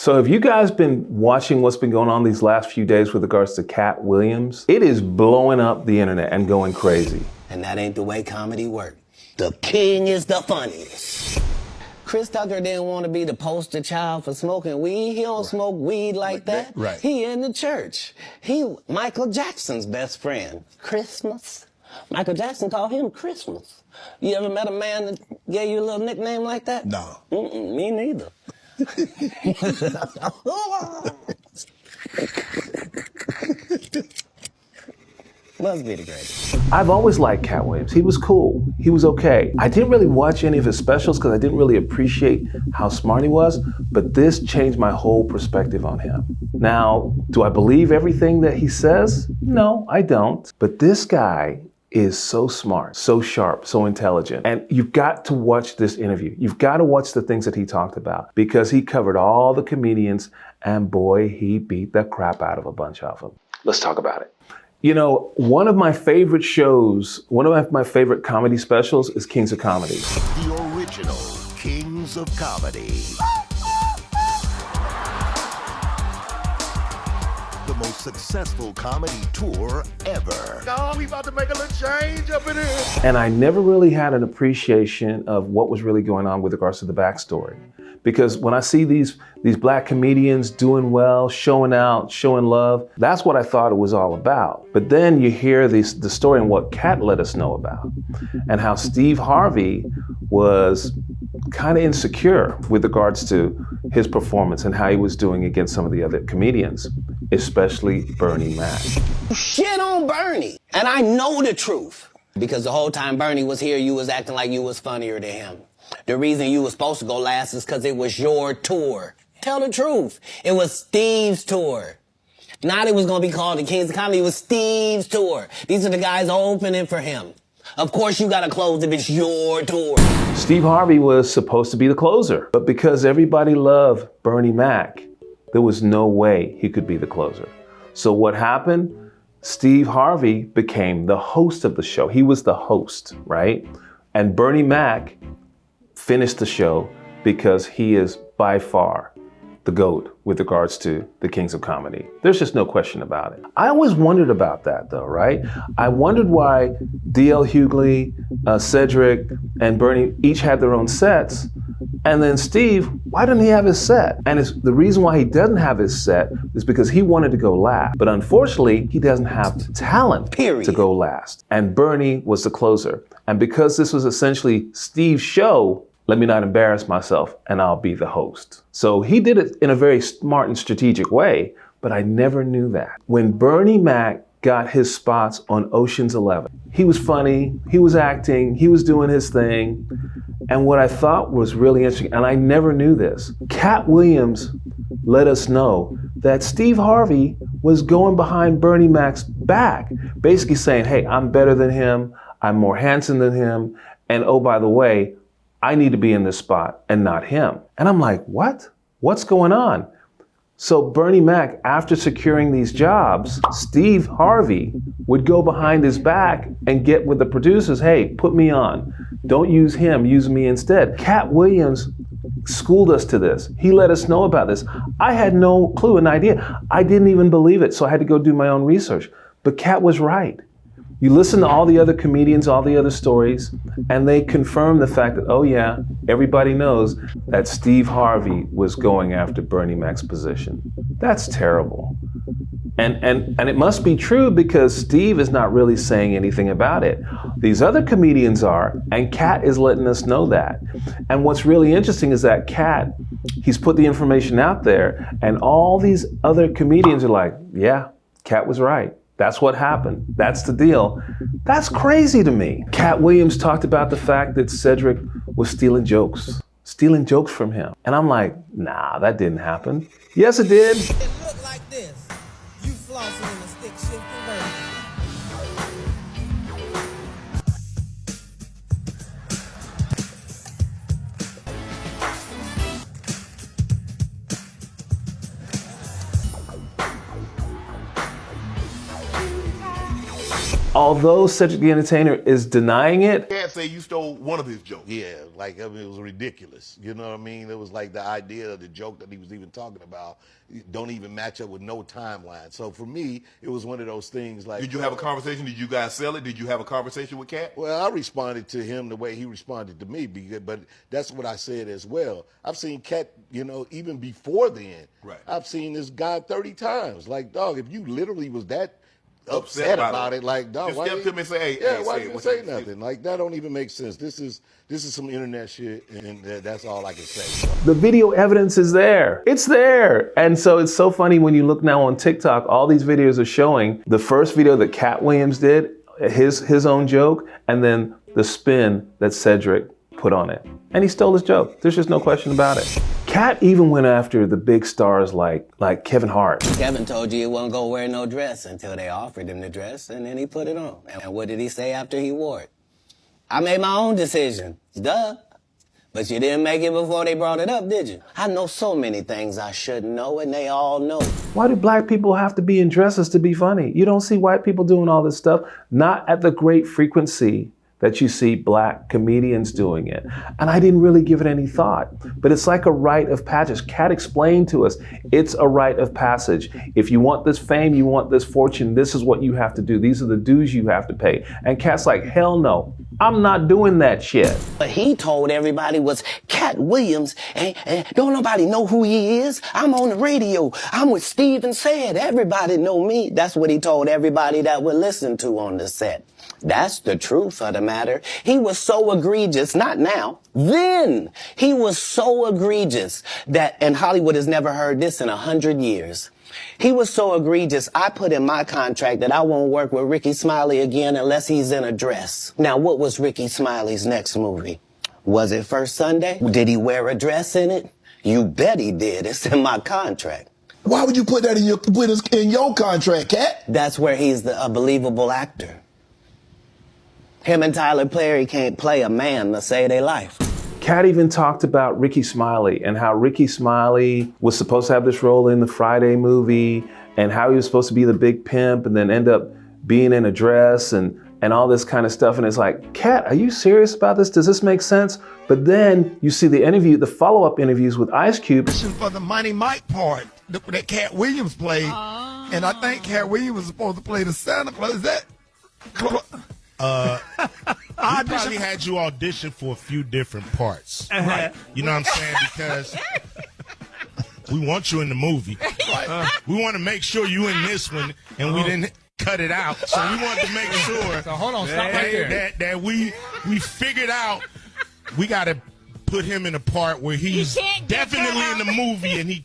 So have you guys been watching what's been going on these last few days with regards to Katt Williams? It is blowing up the internet and going crazy. And that ain't the way comedy works. The king is the funniest. Chris Tucker didn't want to be the poster child for smoking weed. He don't smoke weed like that. Right. He in the church. He Michael Jackson's best friend. Christmas. Michael Jackson called him Christmas. You ever met a man that gave you a little nickname like that? No. Me neither. Must be the greatest. I've always liked Katt Williams. He was cool. He was okay. I didn't really watch any of his specials because I didn't really appreciate how smart he was, but this changed my whole perspective on him. Now, do I believe everything that he says? No, I don't. But this guy is so smart, so sharp, so intelligent. And you've got to watch this interview. You've got to watch the things that he talked about because he covered all the comedians and boy, he beat the crap out of a bunch of them. Let's talk about it. You know, one of my favorite shows, one of my favorite comedy specials is Kings of Comedy. The original Kings of Comedy. The most successful comedy tour ever. Oh, we about to make a little change up in here. And I never really had an appreciation of what was really going on with regards to the backstory. Because when I see these black comedians doing well, showing out, showing love, that's what I thought it was all about. But then you hear the story and what Katt let us know about, and how Steve Harvey was kind of insecure with regards to his performance and how he was doing against some of the other comedians, especially Bernie Mac. Shit on Bernie. And I know the truth. Because the whole time Bernie was here, you was acting like you was funnier than him. The reason you was supposed to go last is because it was your tour. Tell the truth. It was Steve's tour. Not it was going to be called the Kings of Comedy. It was Steve's tour. These are the guys opening for him. Of course you got to close if it's your tour. Steve Harvey was supposed to be the closer, but because everybody loved Bernie Mac, there was no way he could be the closer. So what happened? Steve Harvey became the host of the show. He was the host, right? And Bernie Mac finished the show because he is by far the GOAT with regards to the Kings of Comedy. There's just no question about it. I always wondered about that though, right? I wondered why D.L. Hughley, Cedric, and Bernie each had their own sets. And then Steve, why didn't he have his set? And the reason why he doesn't have his set is because he wanted to go last. But unfortunately, he doesn't have the talent to go last. And Bernie was the closer. And because this was essentially Steve's show, let me not embarrass myself and I'll be the host. So he did it in a very smart and strategic way, but I never knew that. When Bernie Mac got his spots on Ocean's 11, he was funny, he was acting, he was doing his thing. And what I thought was really interesting, and I never knew this, Katt Williams let us know that Steve Harvey was going behind Bernie Mac's back, basically saying, hey, I'm better than him, I'm more handsome than him, and oh, by the way, I need to be in this spot and not him. And I'm like, what? What's going on? So Bernie Mac, after securing these jobs, Steve Harvey would go behind his back and get with the producers, hey, put me on. Don't use him, use me instead. Katt Williams schooled us to this. He let us know about this. I had no clue, an idea. I didn't even believe it, so I had to go do my own research. But Katt was right. You listen to all the other comedians, all the other stories, and they confirm the fact that, oh yeah, everybody knows that Steve Harvey was going after Bernie Mac's position. That's terrible. And it must be true because Steve is not really saying anything about it. These other comedians are, and Katt is letting us know that. And what's really interesting is that Katt, he's put the information out there, and all these other comedians are like, yeah, Katt was right. That's what happened. That's the deal. That's crazy to me. Katt Williams talked about the fact that Cedric was stealing jokes from him. And I'm like, nah, that didn't happen. Yes, it did. It looked like this. You flossing in a stick shifting version. Although Cedric the Entertainer is denying it, Can't say you stole one of his jokes. Yeah, like, I mean, it was ridiculous. You know what I mean? It was like the idea of the joke that he was even talking about don't even match up with no timeline. So for me, it was one of those things like... Did you have a conversation? Did you guys sell it? Did you have a conversation with Katt? Well, I responded to him the way he responded to me, but that's what I said as well. I've seen Katt, you know, even before then. Right. I've seen this guy 30 times. Like, dog, if you literally was that upset about it, like, dog, just why step to me and say, hey, yeah, hey, why say didn't say nothing? Like, that don't even make sense. This is some internet shit, and that's all I can say. The video evidence is there. It's there. And so it's so funny when you look now on TikTok, all these videos are showing the first video that Katt Williams did, his own joke, and then the spin that Cedric put on it. And he stole his joke. There's just no question about it. Katt even went after the big stars like Kevin Hart. Kevin told you he wasn't gonna wear no dress until they offered him the dress, and then he put it on. And what did he say after he wore it? I made my own decision. Duh. But you didn't make it before they brought it up, did you? I know so many things I shouldn't know, and they all know. Why do black people have to be in dresses to be funny? You don't see white people doing all this stuff, not at the great frequency that you see black comedians doing it. And I didn't really give it any thought, but it's like a rite of passage. Katt explained to us, it's a rite of passage. If you want this fame, you want this fortune, this is what you have to do. These are the dues you have to pay. And Katt's like, hell no, I'm not doing that shit. What he told everybody was Katt Williams, and don't nobody know who he is. I'm on the radio. I'm with Steve and Said. Everybody know me. That's what he told everybody that would listen to on the set. That's the truth of the matter. He was so egregious, not now, then. He was so egregious that, and Hollywood has never heard this in 100 years. He was so egregious, I put in my contract that I won't work with Ricky Smiley again unless he's in a dress. Now, what was Ricky Smiley's next movie? Was it First Sunday? Did he wear a dress in it? You bet he did. It's in my contract. Why would you put that in your contract, Katt? That's where he's a believable actor. Him and Tyler Perry can't play a man to save their life. Katt even talked about Ricky Smiley and how Ricky Smiley was supposed to have this role in the Friday movie and how he was supposed to be the big pimp and then end up being in a dress and all this kind of stuff. And it's like, Katt, are you serious about this? Does this make sense? But then you see the follow-up interviews with Ice Cube. For the Money Mike part that Katt Williams played, and I think Katt Williams was supposed to play the Santa Claus. Is that? I probably had you audition for a few different parts. Right. You know what I'm saying? Because we want you in the movie. We want to make sure you in this one, and we didn't cut it out. So we wanted to make sure so hold on, stop right there. that we figured out we got to put him in a part where he's definitely in the movie, and we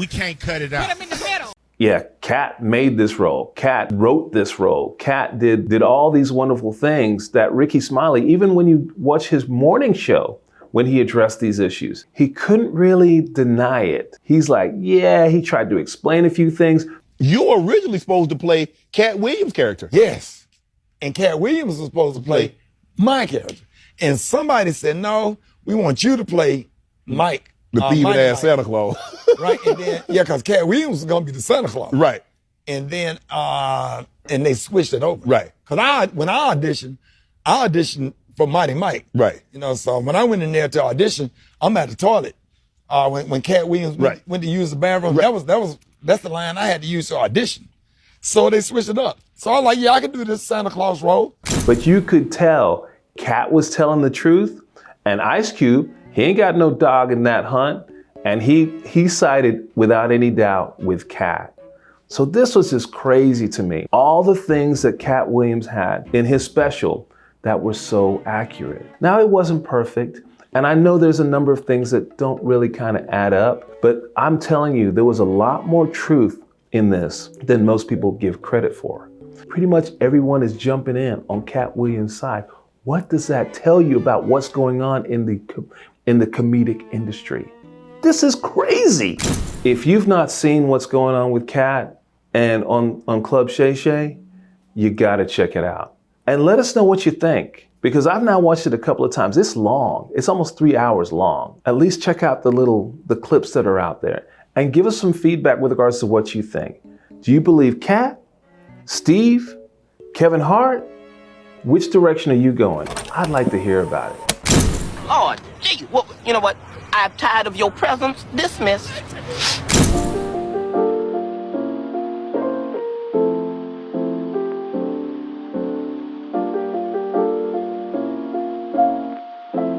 can't cut it out. Put him in the middle. Yeah, Katt made this role. Katt wrote this role. Katt did all these wonderful things that Ricky Smiley, even when you watch his morning show, when he addressed these issues, he couldn't really deny it. He's like, yeah, he tried to explain a few things. You were originally supposed to play Katt Williams' character. Yes. And Katt Williams was supposed to play my character. And somebody said, no, we want you to play Mike. The thieving ass Santa Claus. Right, and then, yeah, because Katt Williams was going to be the Santa Claus. Right. And then, and they switched it over. Right. Because when I auditioned for Mighty Mike. Right. You know, so when I went in there to audition, I'm at the toilet. When Katt Williams went to use the bathroom, that's the line I had to use to audition. So they switched it up. So I was like, yeah, I can do this Santa Claus role. But you could tell Katt was telling the truth, and Ice Cube, he ain't got no dog in that hunt, and he sided without any doubt with Katt. So this was just crazy to me. All the things that Katt Williams had in his special that were so accurate. Now, it wasn't perfect, and I know there's a number of things that don't really kind of add up, but I'm telling you, there was a lot more truth in this than most people give credit for. Pretty much everyone is jumping in on Katt Williams' side. What does that tell you about what's going on in the comedic industry? This is crazy. If you've not seen what's going on with Katt and on Club Shay Shay, you gotta check it out. And let us know what you think, because I've now watched it a couple of times. It's long, it's almost 3 hours long. At least check out the clips that are out there and give us some feedback with regards to what you think. Do you believe Katt, Steve, Kevin Hart, Which direction are you going? I'd like to hear about it. Lord, gee, well, you know what? I'm tired of your presence. Dismissed.